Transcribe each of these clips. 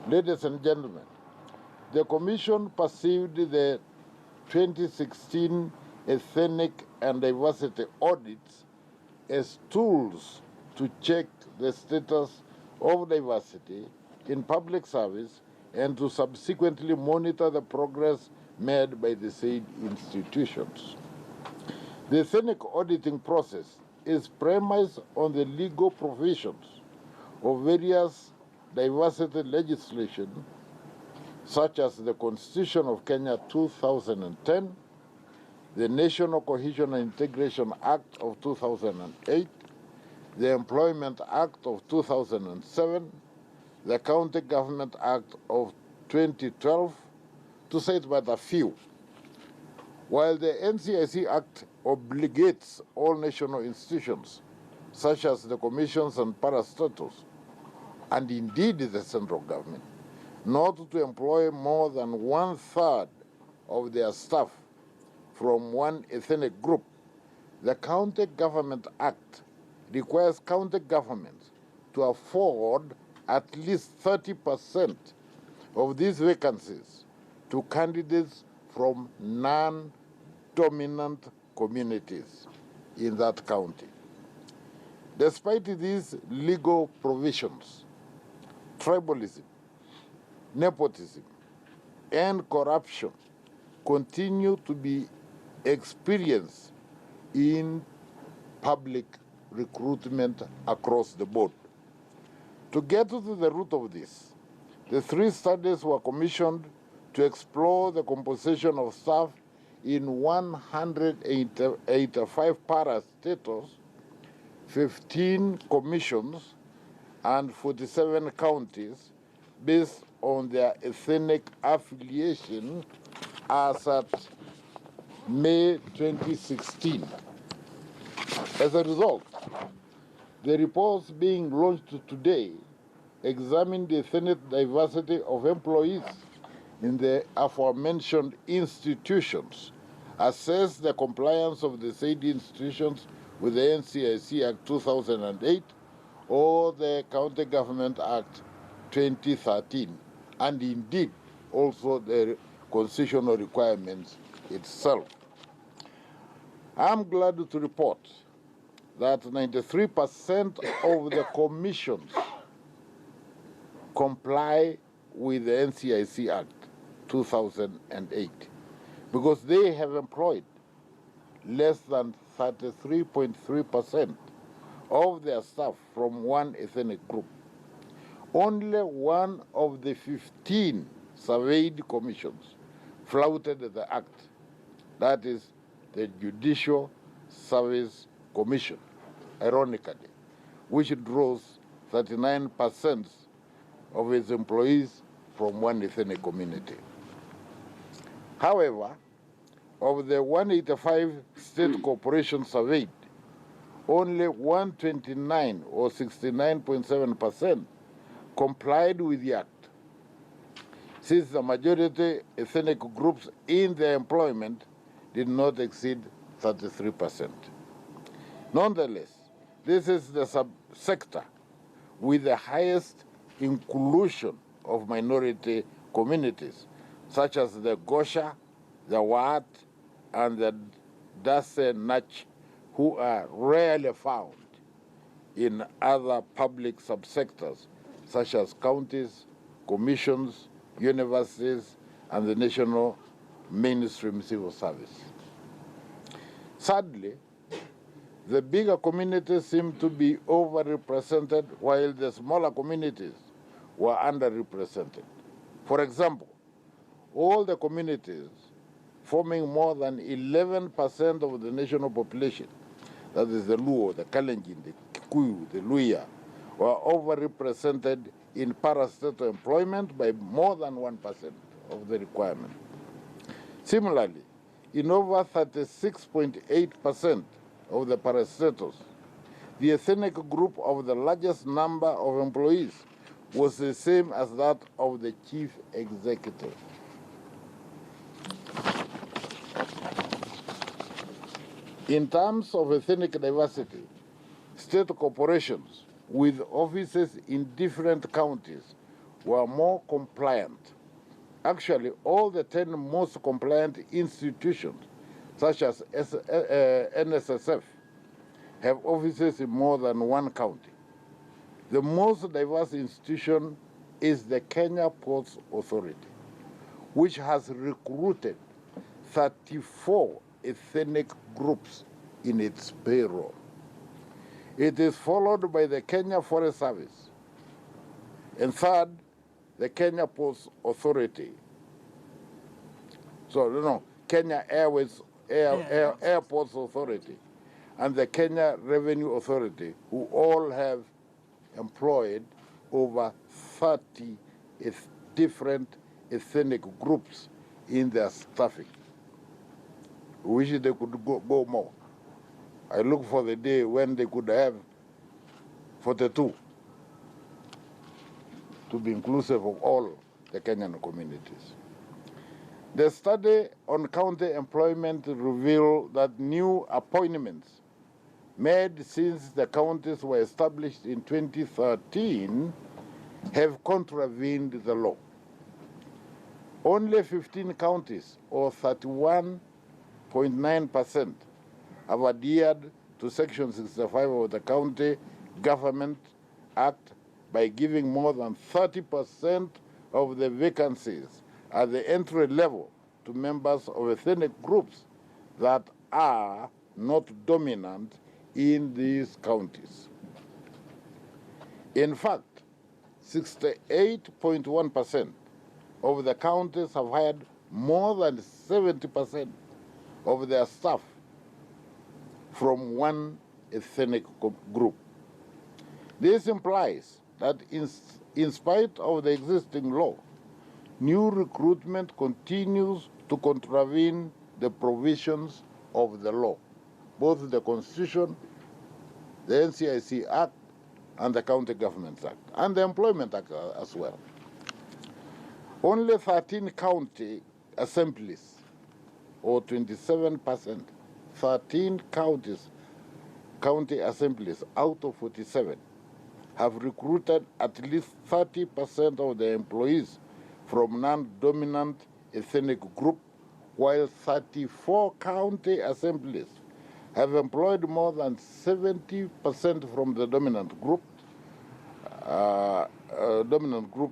Ladies and gentlemen, the Commission perceived the 2016 ethnic and diversity audits as tools to check the status of diversity in public service and to subsequently monitor the progress made by the said institutions. The ethnic auditing process is premised on the legal provisions of various diversity legislation, such as the Constitution of Kenya 2010, the National Cohesion and Integration Act of 2008, the Employment Act of 2007, the County Government Act of 2012, to cite but a few. While the NCIC Act obligates all national institutions, such as the commissions and parastatals, and indeed the central government, not to employ more than 1/3 of their staff from one ethnic group, the County Government Act requires county governments to afford at least 30% of these vacancies to candidates from non-dominant communities in that county. Despite these legal provisions, tribalism, nepotism, and corruption continue to be experienced in public recruitment across the board. To get to the root of this, the 3 studies were commissioned to explore the composition of staff in 185 parastatals, 15 commissions, and 47 counties based on their ethnic affiliation as at May 2016. As a result, the reports being launched today examine the ethnic diversity of employees in the aforementioned institutions, assess the compliance of the said institutions with the NCIC Act 2008 or the County Government Act 2013, and indeed also the constitutional requirements itself. I'm glad to report that 93% of the commissions comply with the NCIC Act 2008 because they have employed less than 33.3% of their staff from one ethnic group. Only one of the 15 surveyed commissions flouted the act, that is the Judicial Service Commission, ironically, which draws 39% of its employees from one ethnic community. However, of the 185 state corporations surveyed, only 129 or 69.7% complied with the act, since the majority ethnic groups in their employment did not exceed 33%. Nonetheless, this is the subsector with the highest inclusion of minority communities, such as the Gosha, the Wat, and the Dase Nach, who are rarely found in other public subsectors, such as counties, commissions, universities, and the National Mainstream Civil Service. Sadly, the bigger communities seem to be overrepresented while the smaller communities were underrepresented. For example, all the communities forming more than 11% of the national population, that is the Luo, the Kalenjin, the Kikuyu, the Luya, were overrepresented in parastatal employment by more than 1% of the requirement. Similarly, in over 36.8% of the parastatals, the ethnic group of the largest number of employees was the same as that of the chief executive. In terms of ethnic diversity, state corporations with offices in different counties were more compliant. Actually, all the 10 most compliant institutions, such as NSSF, have offices in more than one county. The most diverse institution is the Kenya Ports Authority, which has recruited 34 ethnic groups in its payroll. It is followed by the Kenya Forest Service, and third, the Kenya Ports Authority. So, Kenya Airports Authority, and the Kenya Revenue Authority, who all have employed over 30 different ethnic groups in their staffing. We wish they could go more. I look for the day when they could have 42 to be inclusive of all the Kenyan communities. The study on county employment revealed that new appointments made since the counties were established in 2013 have contravened the law. Only 15 counties, or 31.9%, have adhered to Section 65 of the County Government Act by giving more than 30% of the vacancies at the entry level to members of ethnic groups that are not dominant in these counties. In fact, 68.1% of the counties have hired more than 70% of their staff from one ethnic group. This implies that in spite of the existing law, new recruitment continues to contravene the provisions of the law, both the Constitution, the NCIC Act, and the County Governments Act, and the Employment Act as well. Only 13 county assemblies, or 27%, 13 county assemblies out of 47 have recruited at least 30% of their employees from non-dominant ethnic group, while 34 county assemblies have employed more than 70% from the dominant group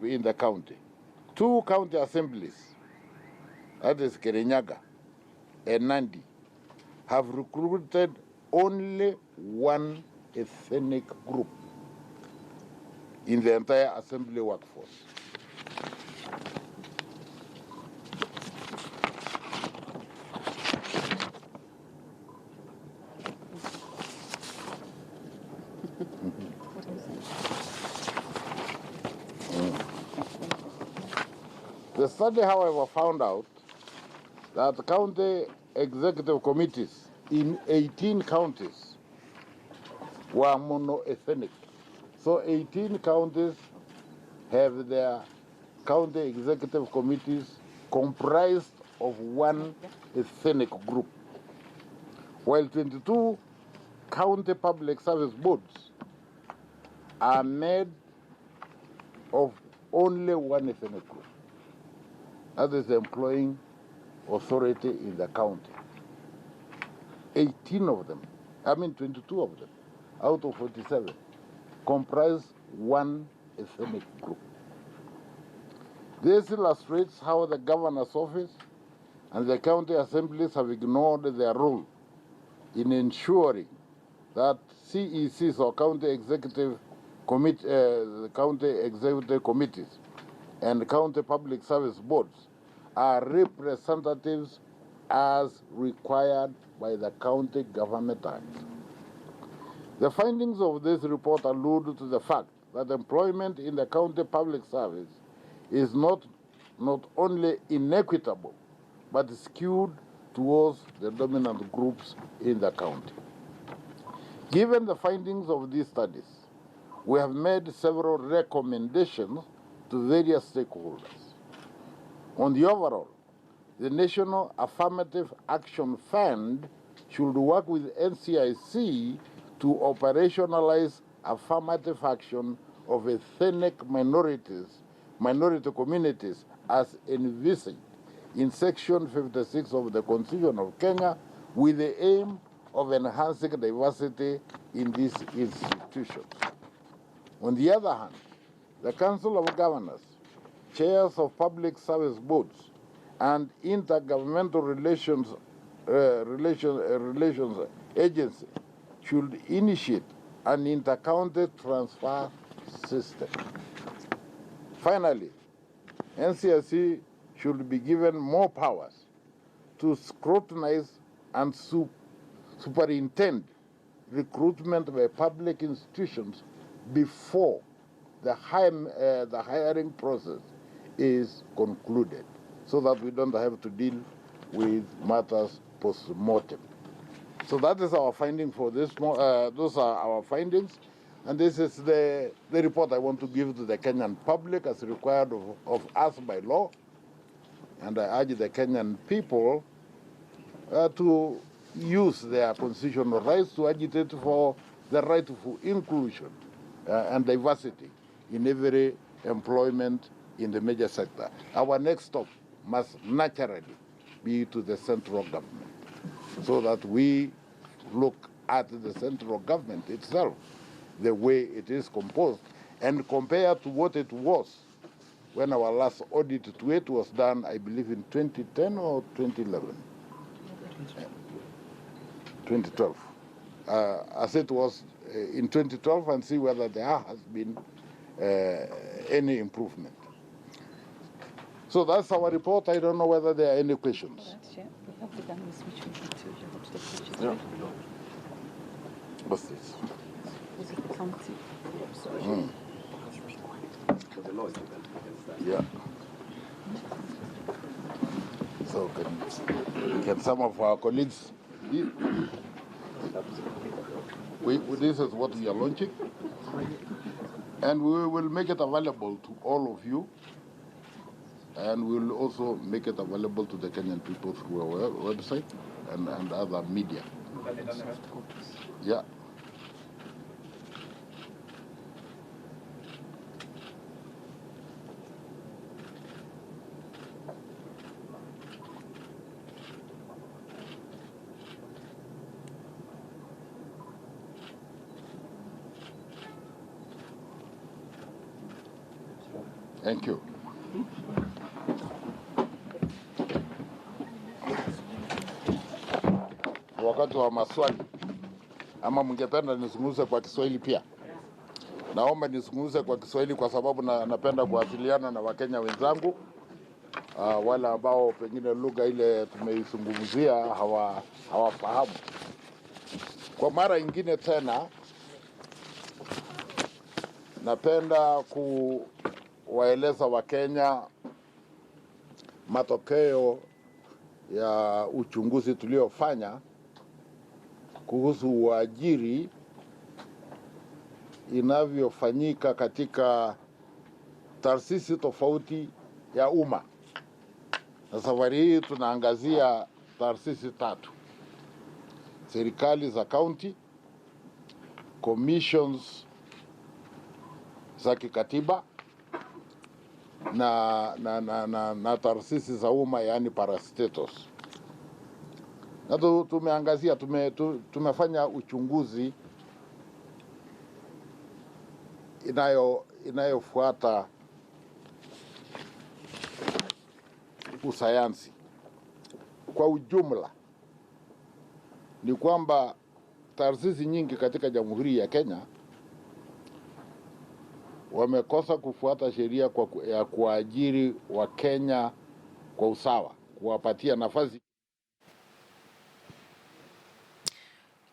in the county. 2 county assemblies, that is Kirinyaga and Nandi, have recruited only one ethnic group in the entire assembly workforce. The study, however, found out that county executive committees in 18 counties were monoethnic. So 18 counties have their county executive committees comprised of one ethnic group, while 22 county public service boards are made of only one ethnic group. That is the employing authority in the county. 22 of them, out of 47, comprise one ethnic group. This illustrates how the governor's office and the county assemblies have ignored their role in ensuring that CECs, or county executive committees and county public service boards, are representatives as required by the County Government Act. The findings of this report allude to the fact that employment in the county public service is not only inequitable, but skewed towards the dominant groups in the county. Given the findings of these studies, we have made several recommendations to various stakeholders. On the overall, the National Affirmative Action Fund should work with NCIC to operationalize affirmative action of ethnic minorities minority communities as envisaged in Section 56 of the Constitution of Kenya, with the aim of enhancing diversity in these institutions. On the other hand, the Council of Governors, chairs of public service boards, and intergovernmental relations agency should initiate an inter-county transfer system. Finally, NCIC should be given more powers to scrutinize and superintend recruitment by public institutions before the hiring process is concluded, so that we don't have to deal with matters post-mortem. So that is our finding for this. Those are our findings, and this is the report I want to give to the Kenyan public as required of us by law. And I urge the Kenyan people to use their constitutional rights to agitate for the right for inclusion and diversity in every employment in the major sector. Our next stop must naturally be to the central government, so that we look at the central government itself, the way it is composed, and compare to what it was when our last audit to it was done, I believe in 2010 or 2011? 2012. As it was in 2012, and see whether there has been any improvement. So that's our report. I don't know whether there are any questions. Yeah. What's this? Yeah. So can some of our colleagues, this is what we are launching, and we will make it available to all of you, and we will also make it available to the Kenyan people through our website and other media. Yeah. Thank you. Wakati wa maswali, ama mngependa nizungumze kwa Kiswahili pia? Naomba nizungumze kwa Kiswahili kwa sababu napenda kuwasiliana na Wakenya wenzangu, wale ambao pengine lugha ile tumeizungumzia hawafahamu. Kwa mara nyingine tena, napenda kuwaeleza Wakenya matokeo ya uchunguzi tuliofanya kuhusu uajiri inavyofanyika katika taasisi tofauti ya umma. Na safari hii tunaangazia taasisi 3: serikali za kaunti, commissions za kikatiba na taasisi za umma, yani parastatos. Na tumeangazia, tumefanya uchunguzi inayofuata usayansi. Kwa ujumla ni kwamba taasisi nyingi katika Jamhuri ya Kenya wamekosa kufuata sheria ya kuajiri Wakenya kwa usawa, kuwapatia nafasi.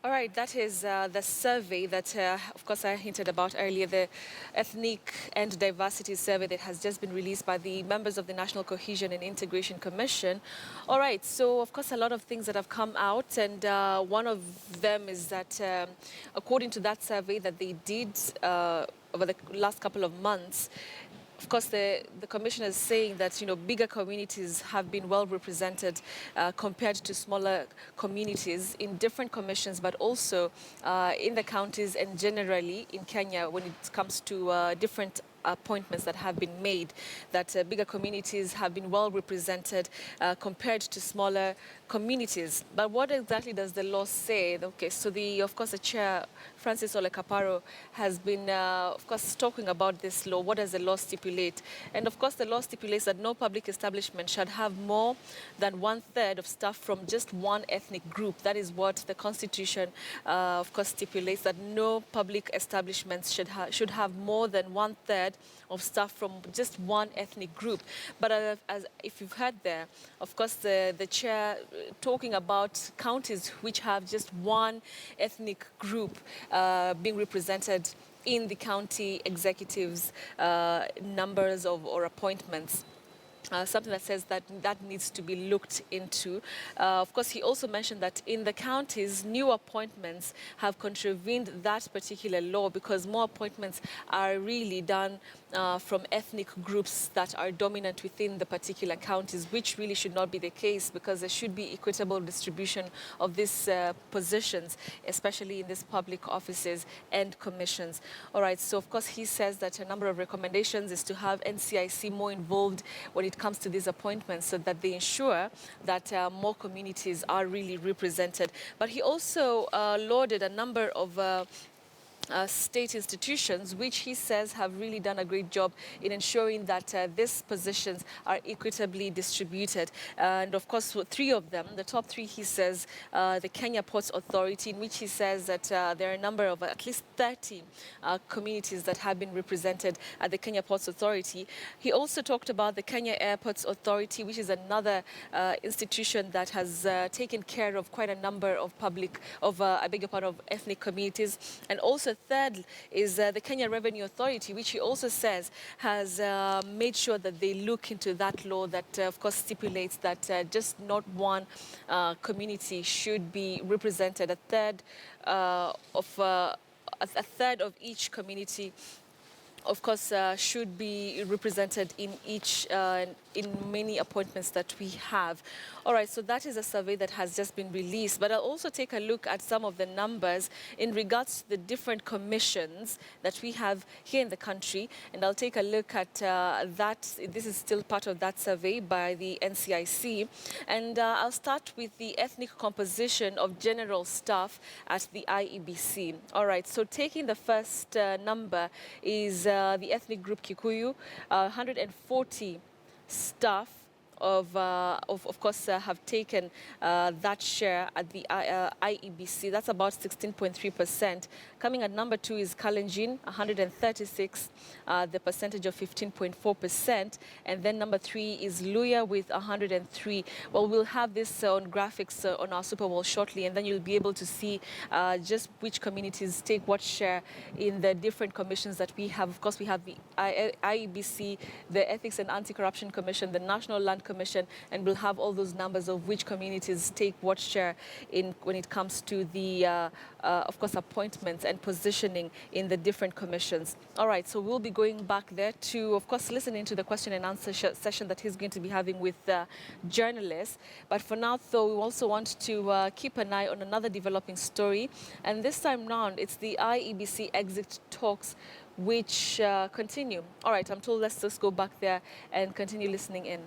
All right, that is the survey that, of course, I hinted about earlier, the Ethnic and Diversity Survey that has just been released by the members of the National Cohesion and Integration Commission. All right, so, of course, a lot of things that have come out, and one of them is that, according to that survey that they did over the last couple of months, of course, the Commission is saying that, bigger communities have been well represented compared to smaller communities in different commissions, but also in the counties and generally in Kenya when it comes to different appointments that have been made, that bigger communities have been well represented compared to smaller communities. But what exactly does the law say? Okay, so of course, the chair, Francis Ole Kaparo, has been, of course, talking about this law. What does the law stipulate? And of course, the law stipulates that no public establishment should have more than 1/3 of staff from just one ethnic group. That is what the Constitution, of course, stipulates, that no public establishments should have more than 1/3 of staff from just one ethnic group. But as if you've heard there, of course, the chair talking about counties which have just one ethnic group being represented in the county executives' numbers or appointments. Something that says that needs to be looked into. Of course, he also mentioned that in the counties, new appointments have contravened that particular law because more appointments are really done from ethnic groups that are dominant within the particular counties, which really should not be the case because there should be equitable distribution of these positions, especially in these public offices and commissions. All right, so of course, he says that a number of recommendations is to have NCIC more involved when it comes to these appointments so that they ensure that more communities are really represented. But he also lauded a number of state institutions, which he says have really done a great job in ensuring that these positions are equitably distributed. And of course, 3 of them, the top 3, he says, the Kenya Ports Authority, in which he says that there are a number of at least 30 communities that have been represented at the Kenya Ports Authority. He also talked about the Kenya Airports Authority, which is another institution that has taken care of quite a number of ethnic communities. And also third is the Kenya Revenue Authority, which he also says has made sure that they look into that law that, of course, stipulates that just not one community should be represented. A third of each community, of course, should be represented in many appointments that we have. All right, so that is a survey that has just been released, but I'll also take a look at some of the numbers in regards to the different commissions that we have here in the country, and I'll take a look at that. This is still part of that survey by the NCIC, and I'll start with the ethnic composition of general staff at the IEBC. All right, so taking the first number is the ethnic group Kikuyu, 140 staff of course, have taken that share at the IEBC. That's about 16.3%. Coming at number 2 is Kalenjin, 136, the percentage of 15.4%. And then number 3 is Luya with 103. Well, we'll have this on graphics on our Super Bowl shortly, and then you'll be able to see just which communities take what share in the different commissions that we have. Of course, we have the IEBC, the Ethics and Anti-Corruption Commission, the National Land Commission, and we'll have all those numbers of which communities take what share when it comes to the, of course, appointments and positioning in the different commissions. All right, so we'll be going back there to, of course, listening to the question and answer session that he's going to be having with journalists. But for now, though, we also want to keep an eye on another developing story. And this time round, it's the IEBC exit talks which continue. All right, I'm told let's just go back there and continue listening in.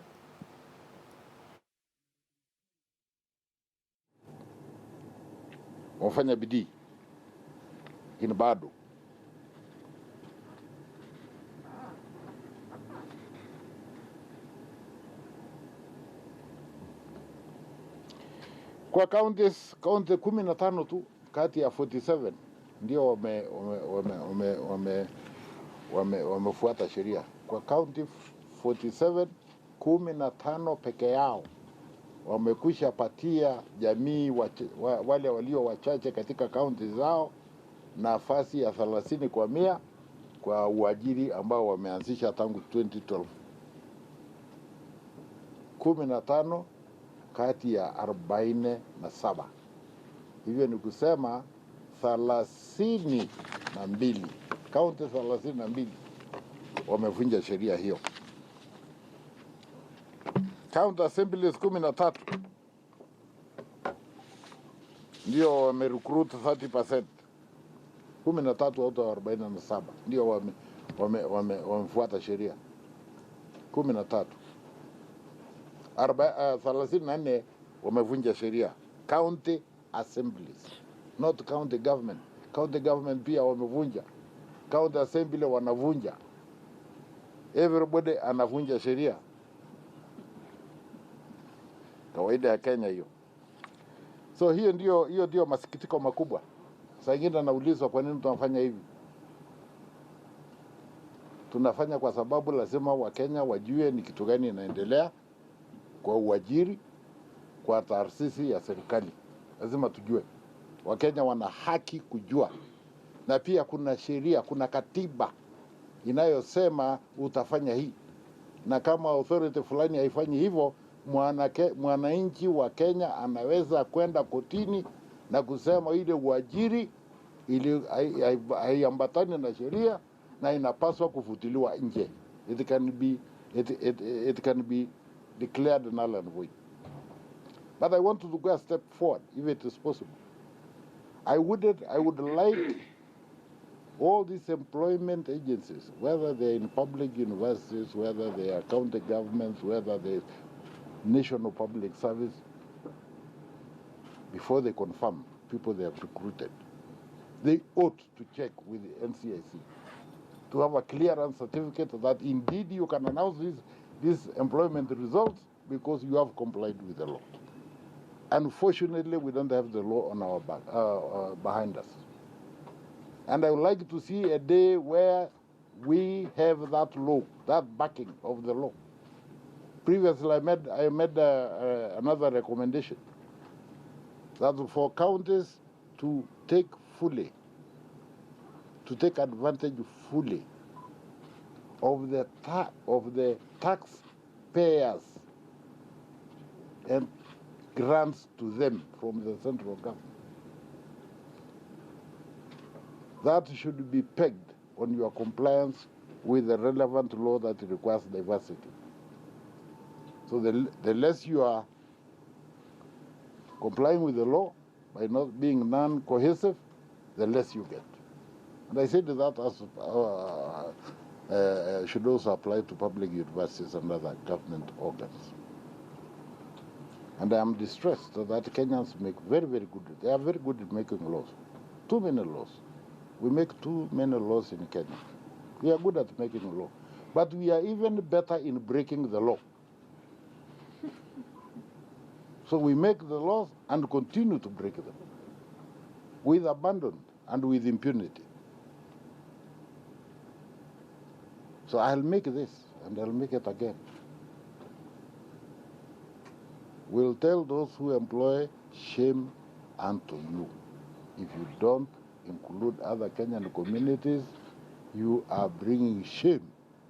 Wafanya bidii lakini bado kwa kaunti 15 tu kati ya 47 ndio wamefuata sheria. Kwa kaunti 47, 15 peke yao wamekwisha patia jamii wale walio wachache katika kaunti zao nafasi ya 30 kwa 100 kwa uajiri ambao wameanzisha tangu 2012. 15 kati ya 47. Hivyo ni kusema 32 kaunti 32 wamevunja sheria hiyo. County assemblies 13 ndio wamerecruit 30%. 13 out of 47 ndio wamefuata sheria 13. 34 wamevunja sheria. County assemblies, not county government. County government pia wamevunja. County assembly wanavunja. Everybody anavunja sheria. Kawaida ya Kenya hiyo. So hiyo ndio masikitiko makubwa. Saa ingine anaulizwa kwa nini tunafanya hivi. Tunafanya kwa sababu lazima Wakenya wajue ni kitu gani inaendelea kwa uajiri, kwa taasisi ya serikali. Lazima tujue. Wakenya wana haki kujua. Na pia kuna sheria, kuna katiba inayosema utafanya hii. Na kama authority fulani haifanyi hivyo, mwananchi wa Kenya anaweza kwenda kotini na kusema ile uajiri ili haiambatani na sheria na inapaswa kufutiliwa nje. It can be declared null and void. But I want to go a step forward, if it is possible. I would like all these employment agencies, whether they're in public universities, whether they are county governments, whether they're national public service, before they confirm people they have recruited, they ought to check with the NCIC to have a clearance certificate that indeed you can announce these employment results because you have complied with the law. Unfortunately, we don't have the law on our back, behind us. And I would like to see a day where we have that law, that backing of the law. Previously, I made another recommendation that for counties to take advantage fully of the taxpayers and grants to them from the central government. That should be pegged on your compliance with the relevant law that requires diversity. So the less you are complying with the law by not being non-cohesive, the less you get. And I said that as should also apply to public universities and other government organs. And I am distressed that Kenyans make very, very good. They are very good at making laws. Too many laws. We make too many laws in Kenya. We are good at making law. But we are even better in breaking the law. So we make the laws and continue to break them with abandon and with impunity. So I'll make this and I'll make it again. We'll tell those who employ, shame unto you. If you don't include other Kenyan communities, you are bringing shame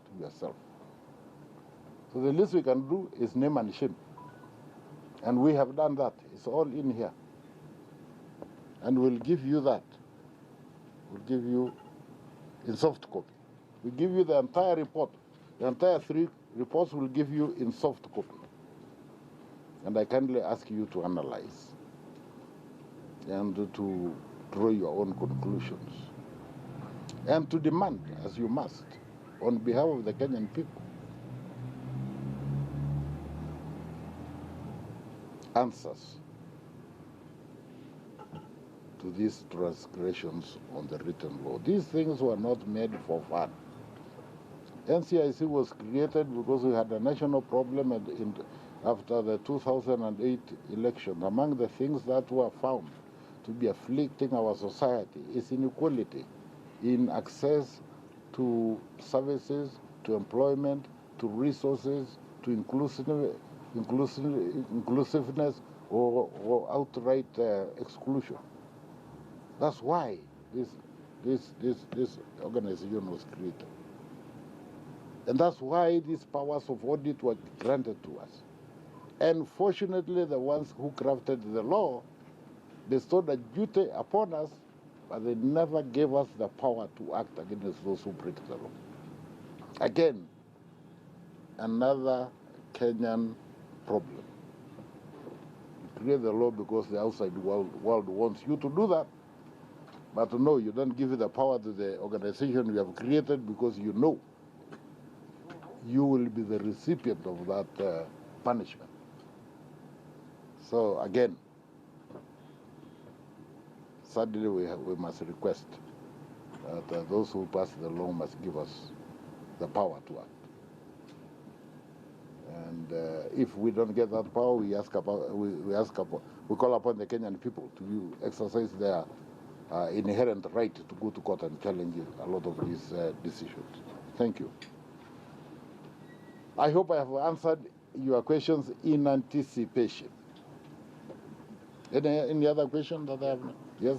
to yourself. So the least we can do is name and shame. And we have done that. It's all in here. And we'll give you that. We'll give you in soft copy. We'll give you the entire report. The entire 3 reports we'll give you in soft copy. And I kindly ask you to analyze and to draw your own conclusions. And to demand, as you must, on behalf of the Kenyan people, answers to these transgressions on the written law. These things were not made for fun. NCIC was created because we had a national problem after the 2008 election. Among the things that were found to be afflicting our society is inequality in access to services, to employment, to resources, to inclusiveness, or outright exclusion. That's why this organization was created. And that's why these powers of audit were granted to us. And fortunately, the ones who crafted the law bestowed a duty upon us, but they never gave us the power to act against those who break the law. Again, another Kenyan problem. You create the law because the outside world wants you to do that. But no, you don't give the power to the organization you have created because you know you will be the recipient of that punishment. So again, sadly we must request that those who pass the law must give us the power to act. And if we don't get that power, we call upon the Kenyan people to exercise their inherent right to go to court and challenge a lot of these decisions. Thank you. I hope I have answered your questions in anticipation. Any other question that I have? Yes?